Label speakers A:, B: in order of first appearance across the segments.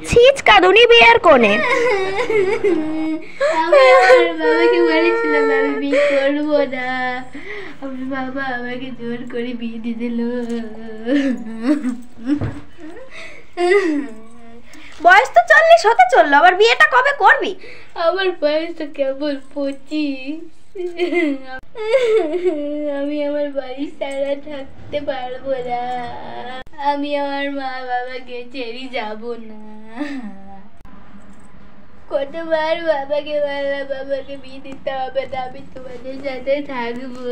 A: ছিচ কাঁদুনি বিয়ের কোণে।
B: আমার বাবাকে বলেছিলাম আমি বিয়ে করবো না, আমার বাবা আমাকে জোর করে বিয়ে দিয়ে দিল।
A: বয়স তো 40 হতে চললো, আবার বিয়েটা কবে করবি?
B: আমার বয়স তো কেবল 25। আমি আমার বাড়ি ছাড়া থাকতে পারবো না, আমি আমার মা বাবাকে ছেড়ে যাব না। কতবার বাবাকে বললাম বাবাকে বিয়ে দিতে হবে না, আমি তোমাদের সাথে থাকবো।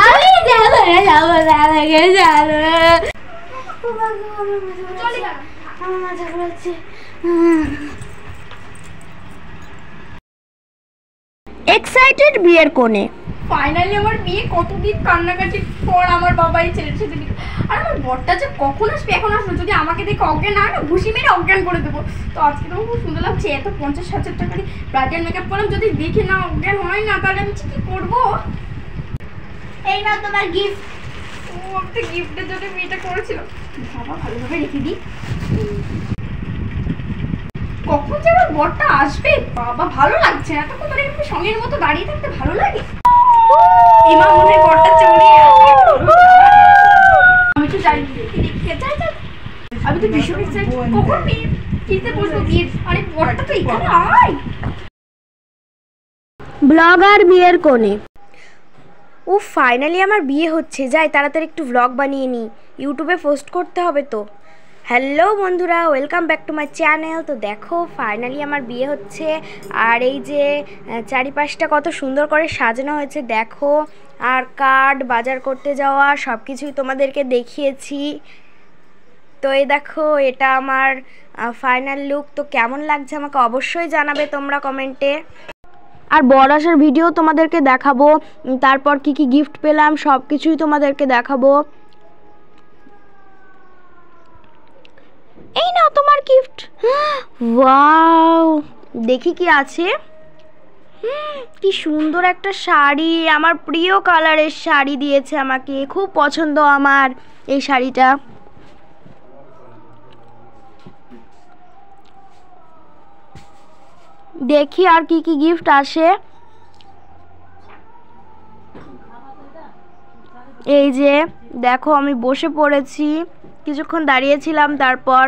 B: আমি যাবো না, যাবো না, আমাকে ছাড়ো। আমার মাথা ঘুরাচ্ছে।
A: এক্সাইটেড বিয়ের কোণে।
C: ফাইনালি আমার বিয়ে, কতদিন কান্নাকাটির পর আমার বাবা এই ছেলের সাথে বিয়ে। আর আমার বরটা যে কখন আসবে, এখন আসবে, যদি আমাকে দেখে অজ্ঞান না হয় ঘুষি মেরে অজ্ঞান করে দেবো। তো আজকে তো খুব সুন্দর লাগছে, এত 50,000 টাকারই ব্রাইডাল মেকআপ করলাম, যদি দেখে না অজ্ঞান হয় না তাহলে আমি কি করবো।
B: এই নাও তোমার গিফট।
C: ও একটা গিফটের জন্য বিয়েটা করেছিল, বাবা ভালোভাবে রেখে দিই। কখন যে আমার বরটা আসবে, বাবা ভালো লাগছে, এতক্ষণ ধরে একটু সঙ্গের মতো দাঁড়িয়ে থাকতে ভালো লাগে। এমা মনে হয় বরটা চলে আসবে। আমি তো জানি আমি তো ভীষণ এক্সাইটেড, কখন বিয়ে কিনতে বসবো বিয়ে, আরে বরটা তো এখানে আয়।
A: ব্লগার বিয়ের কোণে। ও ফাইনালি আমার বিয়ে হচ্ছে, যাই তাড়াতাড়ি একটু ব্লগ বানিয়ে নিই, ইউটিউবে পোস্ট করতে হবে তো। হ্যালো বন্ধুরা, welcome back to my channel. তো দেখো ফাইনালি আমার বিয়ে হচ্ছে, আর এই যে চারিপাশটা কত সুন্দর করে সাজানো হয়েছে দেখো, আর কার্ড বাজার করতে যাওয়া সব কিছুই তোমাদেরকে দেখিয়েছি। তো এই দেখো এটা আমার ফাইনাল লুক। তো কেমন লাগছে আমাকে অবশ্যই জানাবে তোমরা কমেন্টে। আর বর আসার ভিডিও তোমাদেরকে দেখাবো, তারপর কি কি গিফট পেলাম সব কিছুই তোমাদেরকে দেখাবো। এই নাও তোমার গিফট। ওয়াও, দেখি কি আছে। কি সুন্দর একটা শাড়ি, আমার প্রিয় কালারের শাড়ি দিয়েছে আমাকে, খুব পছন্দ আমার এই শাড়িটা। দেখি আর কি কি গিফট আসে। এই যে দেখো আমি বসে পড়েছি, কিছুক্ষণ দাঁড়িয়েছিলাম, তারপর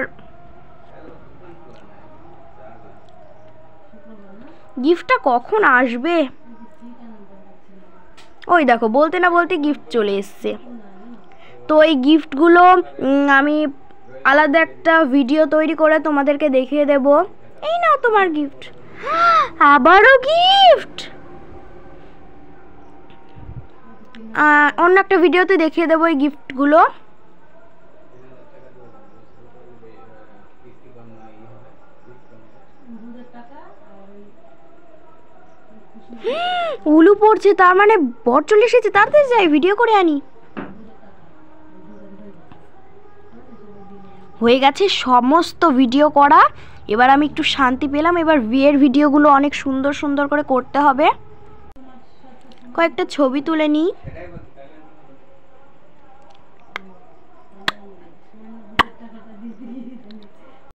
A: গিফটটা কখন আসবে। ওই দেখো বলতে না বলতে গিফট চলে এসছে। তো এই গিফটগুলো আমি আলাদা একটা ভিডিও তৈরি করে তোমাদেরকে দেখিয়ে দেব। এই নাও তোমার গিফট। আবারও গিফট, অন্য একটা ভিডিওতে দেখিয়ে দেবো এই গিফটগুলো। উলু পড়ছে, তার মানে বর চলে এসেছে, তাড়াতাড়ি যাই ভিডিও করে আনি। হয়ে গেছে সমস্ত ভিডিও করা, এবার আমি একটু শান্তি পেলাম। এবার বিয়ের ভিডিওগুলো অনেক সুন্দর সুন্দর করে করতে হবে। কয়েকটা ছবি তুলে নিই।